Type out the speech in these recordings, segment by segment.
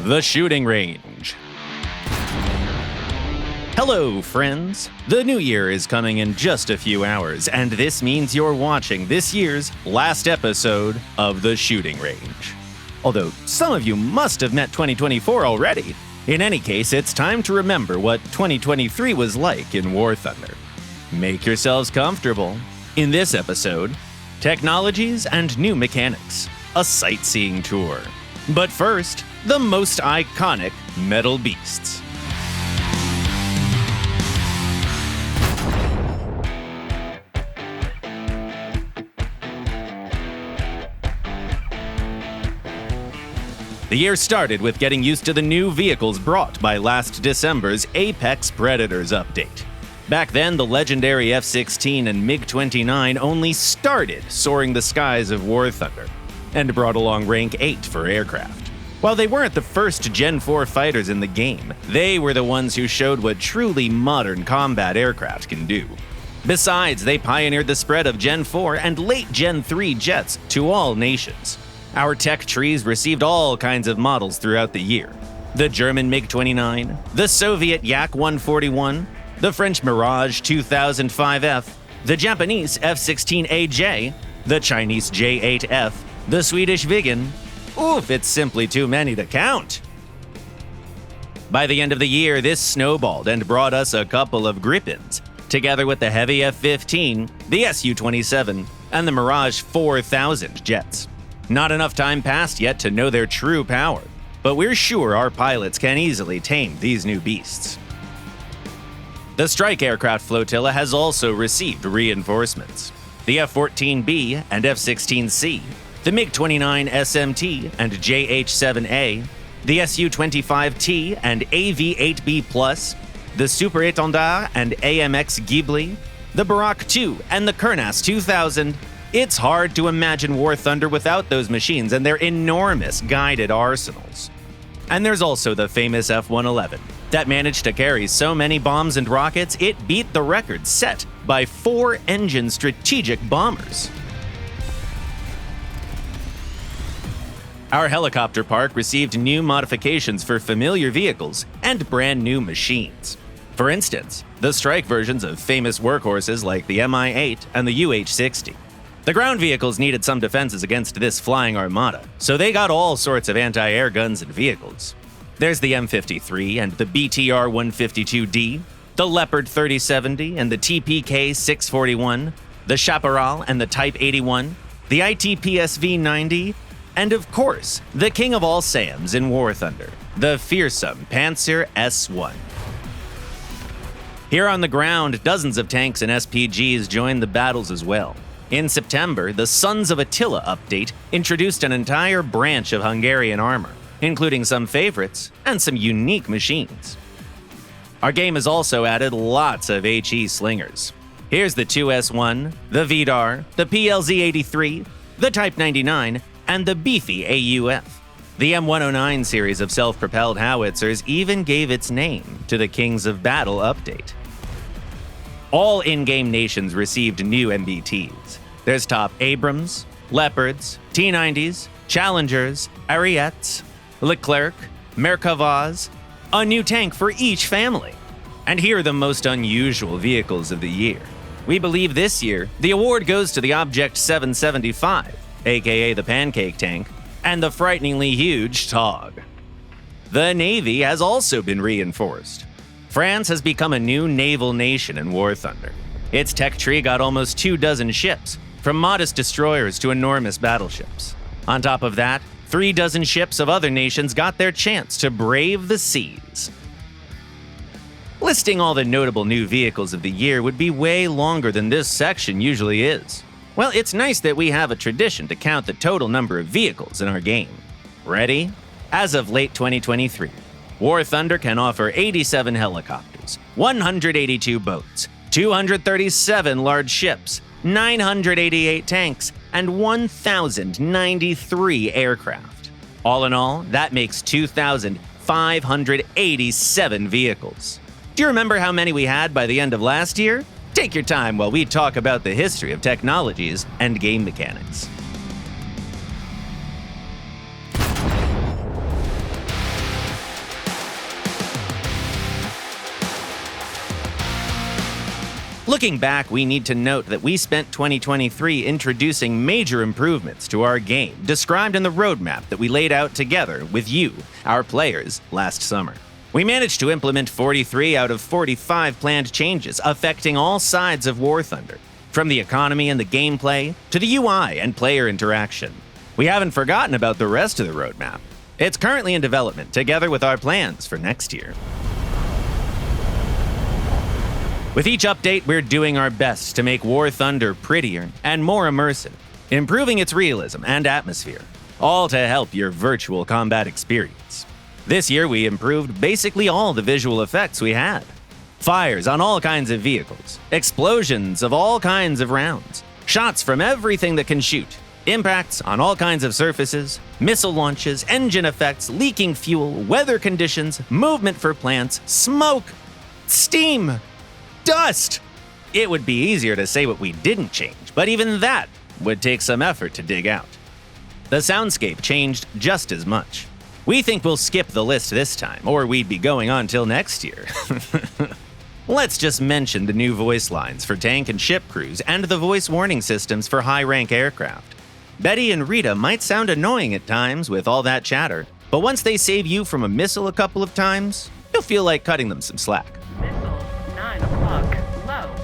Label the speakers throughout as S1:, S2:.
S1: The Shooting Range. Hello, friends. The new year is coming in just a few hours, and this means you're watching this year's last episode of The Shooting Range. Although some of you must have met 2024 already. In any case, it's time to remember what 2023 was like in War Thunder. Make yourselves comfortable. In this episode, technologies and new mechanics, a sightseeing tour. But first, the most iconic metal beasts. The year started with getting used to the new vehicles brought by last December's Apex Predators update. Back then, the legendary F-16 and MiG-29 only started soaring the skies of War Thunder, and brought along rank 8 for aircraft. While they weren't the first Gen 4 fighters in the game, they were the ones who showed what truly modern combat aircraft can do. Besides, they pioneered the spread of Gen 4 and late Gen 3 jets to all nations. Our tech trees received all kinds of models throughout the year. The German MiG-29, the Soviet Yak-141, the French Mirage 2005F, the Japanese F-16AJ, the Chinese J-8F, the Swedish Viggen. Oof, it's simply too many to count. By the end of the year, this snowballed and brought us a couple of Gripens, together with the heavy F-15, the Su-27, and the Mirage 4000 jets. Not enough time passed yet to know their true power, but we're sure our pilots can easily tame these new beasts. The strike aircraft flotilla has also received reinforcements. The F-14B and F-16C, the MiG-29 SMT and JH-7A, the Su-25T and AV-8B+, the Super Étendard and AMX Ghibli, the Barak II and the Kurnas 2000. It's hard to imagine War Thunder without those machines and their enormous guided arsenals. And there's also the famous F-111 that managed to carry so many bombs and rockets it beat the record set by 4-engine strategic bombers. Our helicopter park received new modifications for familiar vehicles and brand new machines. For instance, the strike versions of famous workhorses like the Mi-8 and the UH-60. The ground vehicles needed some defenses against this flying armada, so they got all sorts of anti-air guns and vehicles. There's the M53 and the BTR-152D, the Leopard 3070 and the TPK-641, the Chaparral and the Type 81, the ITPSV-90, and of course, the king of all SAMs in War Thunder, the fearsome Panzer S-1. Here on the ground, dozens of tanks and SPGs joined the battles as well. In September, the Sons of Attila update introduced an entire branch of Hungarian armor, including some favorites and some unique machines. Our game has also added lots of HE slingers. Here's the 2S1, the Vidar, the PLZ-83, the Type 99, and the beefy AUF. The M109 series of self-propelled howitzers even gave its name to the Kings of Battle update. All in-game nations received new MBTs. There's top Abrams, Leopards, T-90s, Challengers, Ariettes, Leclerc, Merkavas, a new tank for each family. And here are the most unusual vehicles of the year. We believe this year, the award goes to the Object 775, aka the Pancake Tank, and the frighteningly huge Tog. The Navy has also been reinforced. France has become a new naval nation in War Thunder. Its tech tree got almost 24 ships, from modest destroyers to enormous battleships. On top of that, 36 ships of other nations got their chance to brave the seas. Listing all the notable new vehicles of the year would be way longer than this section usually is. Well, it's nice that we have a tradition to count the total number of vehicles in our game. Ready? As of late 2023, War Thunder can offer 87 helicopters, 182 boats, 237 large ships, 988 tanks, and 1,093 aircraft. All in all, that makes 2,587 vehicles. Do you remember how many we had by the end of last year? Take your time while we talk about the history of technologies and game mechanics. Looking back, we need to note that we spent 2023 introducing major improvements to our game, described in the roadmap that we laid out together with you, our players, last summer. We managed to implement 43 out of 45 planned changes affecting all sides of War Thunder, from the economy and the gameplay to the UI and player interaction. We haven't forgotten about the rest of the roadmap. It's currently in development, together with our plans for next year. With each update, we're doing our best to make War Thunder prettier and more immersive, improving its realism and atmosphere, all to help your virtual combat experience. This year, we improved basically all the visual effects we had. Fires on all kinds of vehicles, explosions of all kinds of rounds, shots from everything that can shoot, impacts on all kinds of surfaces, missile launches, engine effects, leaking fuel, weather conditions, movement for plants, smoke, steam, dust! It would be easier to say what we didn't change, but even that would take some effort to dig out. The soundscape changed just as much. We think we'll skip the list this time, or we'd be going on till next year. Let's just mention the new voice lines for tank and ship crews and the voice warning systems for high-rank aircraft. Betty and Rita might sound annoying at times with all that chatter, but once they save you from a missile a couple of times, you'll feel like cutting them some slack.
S2: Missile, 9 o'clock, low.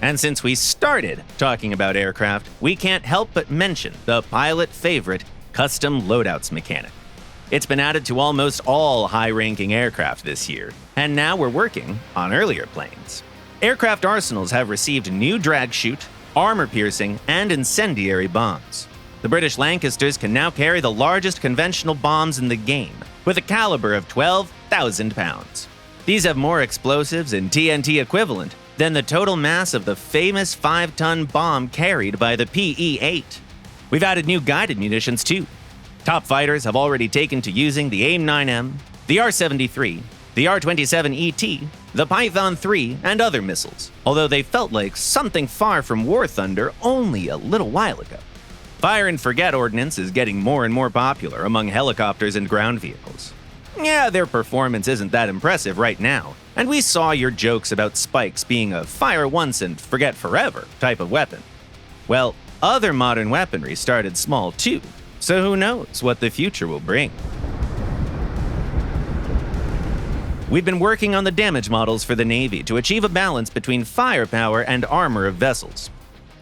S1: And since we started talking about aircraft, we can't help but mention the pilot favorite custom loadouts mechanic. It's been added to almost all high-ranking aircraft this year, and now we're working on earlier planes. Aircraft arsenals have received new drag chute, armor-piercing, and incendiary bombs. The British Lancasters can now carry the largest conventional bombs in the game, with a caliber of 12,000 pounds. These have more explosives and TNT equivalent than the total mass of the famous 5-ton bomb carried by the PE-8. We've added new guided munitions too. Top fighters have already taken to using the AIM-9M, the R-73, the R-27ET, the Python 3, and other missiles, although they felt like something far from War Thunder only a little while ago. Fire and forget ordnance is getting more and more popular among helicopters and ground vehicles. Yeah, their performance isn't that impressive right now, and we saw your jokes about spikes being a fire once and forget forever type of weapon. Well, other modern weaponry started small too, so who knows what the future will bring. We've been working on the damage models for the Navy to achieve a balance between firepower and armor of vessels.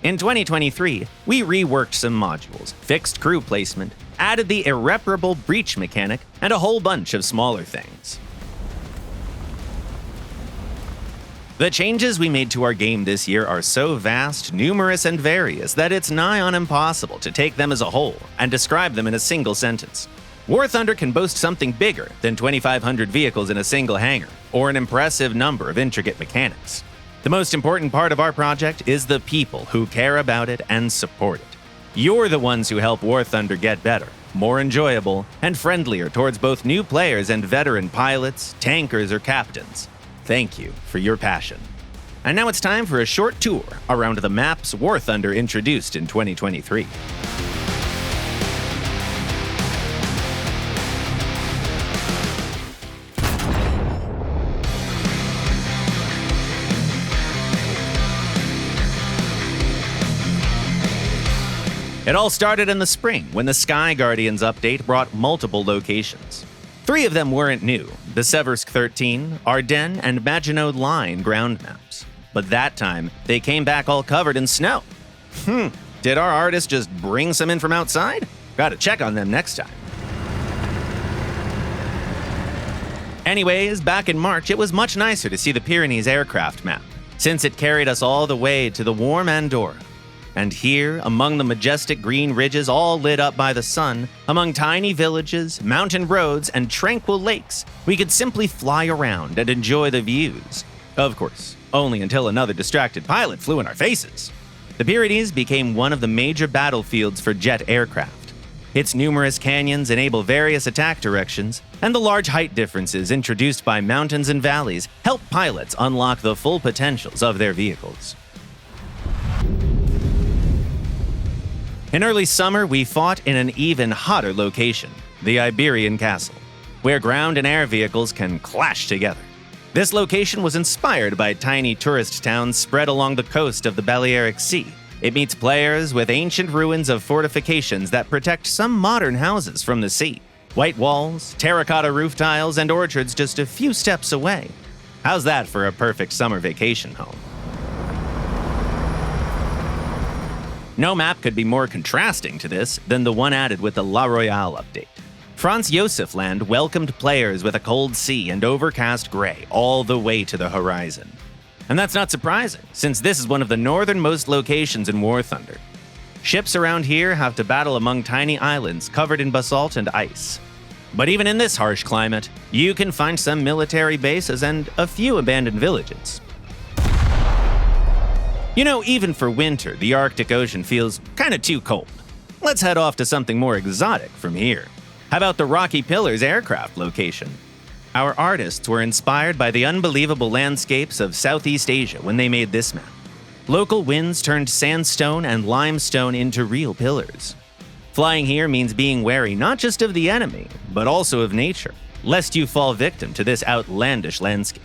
S1: In 2023, we reworked some modules, fixed crew placement, added the irreparable breach mechanic, and a whole bunch of smaller things. The changes we made to our game this year are so vast, numerous, and various that it's nigh on impossible to take them as a whole and describe them in a single sentence. War Thunder can boast something bigger than 2,500 vehicles in a single hangar, or an impressive number of intricate mechanics. The most important part of our project is the people who care about it and support it. You're the ones who help War Thunder get better, more enjoyable, and friendlier towards both new players and veteran pilots, tankers, or captains. Thank you for your passion. And now it's time for a short tour around the maps War Thunder introduced in 2023. It all started in the spring when the Sky Guardians update brought multiple locations. 3 of them weren't new: the Seversk 13, Ardennes, and Maginot Line ground maps. But that time, they came back all covered in snow. Did our artist just bring some in from outside? Gotta check on them next time. Anyways, back in March, it was much nicer to see the Pyrenees aircraft map, since it carried us all the way to the warm Andorra. And here, among the majestic green ridges all lit up by the sun, among tiny villages, mountain roads, and tranquil lakes, we could simply fly around and enjoy the views. Of course, only until another distracted pilot flew in our faces. The Pyrenees became one of the major battlefields for jet aircraft. Its numerous canyons enable various attack directions, and the large height differences introduced by mountains and valleys help pilots unlock the full potentials of their vehicles. In early summer, we fought in an even hotter location, the Iberian Castle, where ground and air vehicles can clash together. This location was inspired by tiny tourist towns spread along the coast of the Balearic Sea. It meets players with ancient ruins of fortifications that protect some modern houses from the sea. White walls, terracotta roof tiles, and orchards just a few steps away. How's that for a perfect summer vacation home? No map could be more contrasting to this than the one added with the La Royale update. Franz Josef Land welcomed players with a cold sea and overcast gray all the way to the horizon. And that's not surprising, since this is one of the northernmost locations in War Thunder. Ships around here have to battle among tiny islands covered in basalt and ice. But even in this harsh climate, you can find some military bases and a few abandoned villages. You know, even for winter, the Arctic Ocean feels kinda too cold. Let's head off to something more exotic from here. How about the Rocky Pillars aircraft location? Our artists were inspired by the unbelievable landscapes of Southeast Asia when they made this map. Local winds turned sandstone and limestone into real pillars. Flying here means being wary not just of the enemy, but also of nature, lest you fall victim to this outlandish landscape.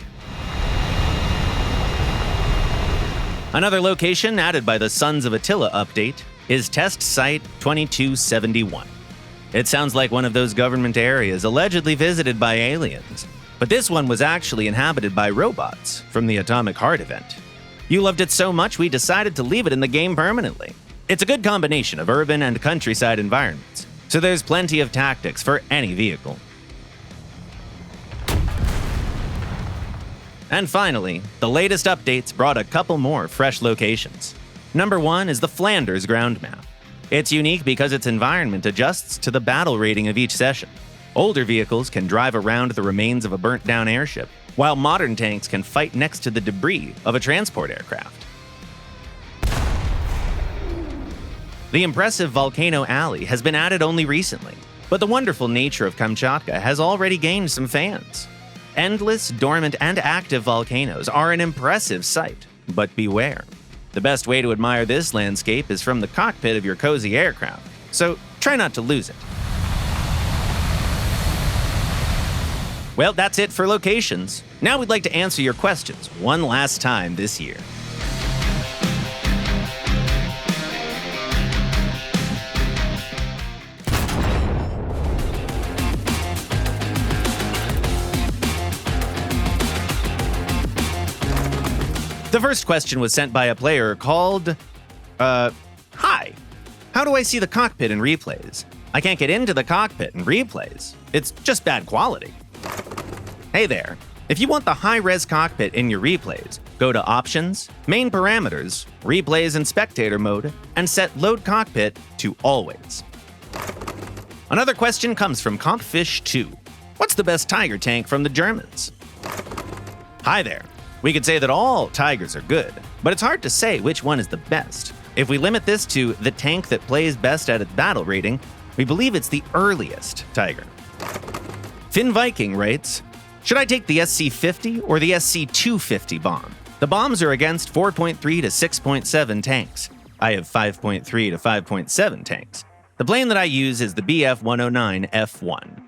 S1: Another location added by the Sons of Attila update is Test Site 2271. It sounds like one of those government areas allegedly visited by aliens, but this one was actually inhabited by robots from the Atomic Heart event. You loved it so much we decided to leave it in the game permanently. It's a good combination of urban and countryside environments, so there's plenty of tactics for any vehicle. And finally, the latest updates brought a couple more fresh locations. Number 1 is the Flanders ground map. It's unique because its environment adjusts to the battle rating of each session. Older vehicles can drive around the remains of a burnt-down airship, while modern tanks can fight next to the debris of a transport aircraft. The impressive Volcano Alley has been added only recently, but the wonderful nature of Kamchatka has already gained some fans. Endless, dormant, and active volcanoes are an impressive sight, but beware. The best way to admire this landscape is from the cockpit of your cozy aircraft, so try not to lose it. Well, that's it for locations. Now we'd like to answer your questions one last time this year. The first question was sent by a player called, Hi. How do I see the cockpit in replays? I can't get into the cockpit in replays. It's just bad quality. Hey there. If you want the high-res cockpit in your replays, go to Options, Main Parameters, Replays and Spectator Mode, and set Load Cockpit to Always. Another question comes from Compfish2. What's the best Tiger tank from the Germans? Hi there. We could say that all Tigers are good, but it's hard to say which one is the best. If we limit this to the tank that plays best at its battle rating, we believe it's the earliest Tiger. Finn Viking writes, should I take the SC-50 or the SC-250 bomb? The bombs are against 4.3 to 6.7 tanks. I have 5.3 to 5.7 tanks. The plane that I use is the Bf-109F1.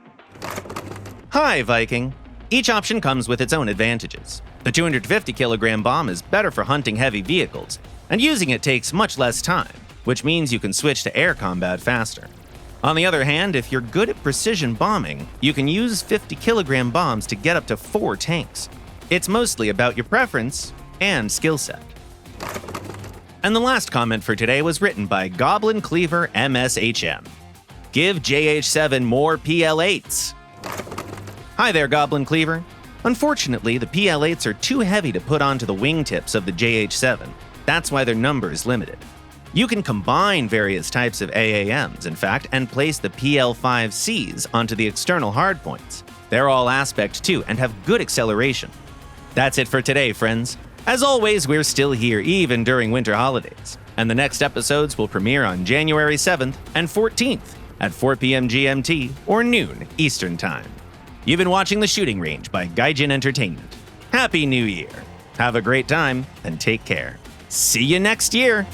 S1: Hi, Viking. Each option comes with its own advantages. The 250 kilogram bomb is better for hunting heavy vehicles, and using it takes much less time, which means you can switch to air combat faster. On the other hand, if you're good at precision bombing, you can use 50 kilogram bombs to get up to 4 tanks. It's mostly about your preference and skill set. And the last comment for today was written by Goblin Cleaver MSHM. Give JH7 more PL8s. Hi there, Goblin Cleaver. Unfortunately, the PL8s are too heavy to put onto the wingtips of the JH7. That's why their number is limited. You can combine various types of AAMs, in fact, and place the PL5Cs onto the external hardpoints. They're all aspect 2 and have good acceleration. That's it for today, friends. As always, we're still here even during winter holidays, and the next episodes will premiere on January 7th and 14th at 4 p.m. GMT or noon Eastern Time. You've been watching The Shooting Range by Gaijin Entertainment. Happy New Year! Have a great time and take care. See you next year!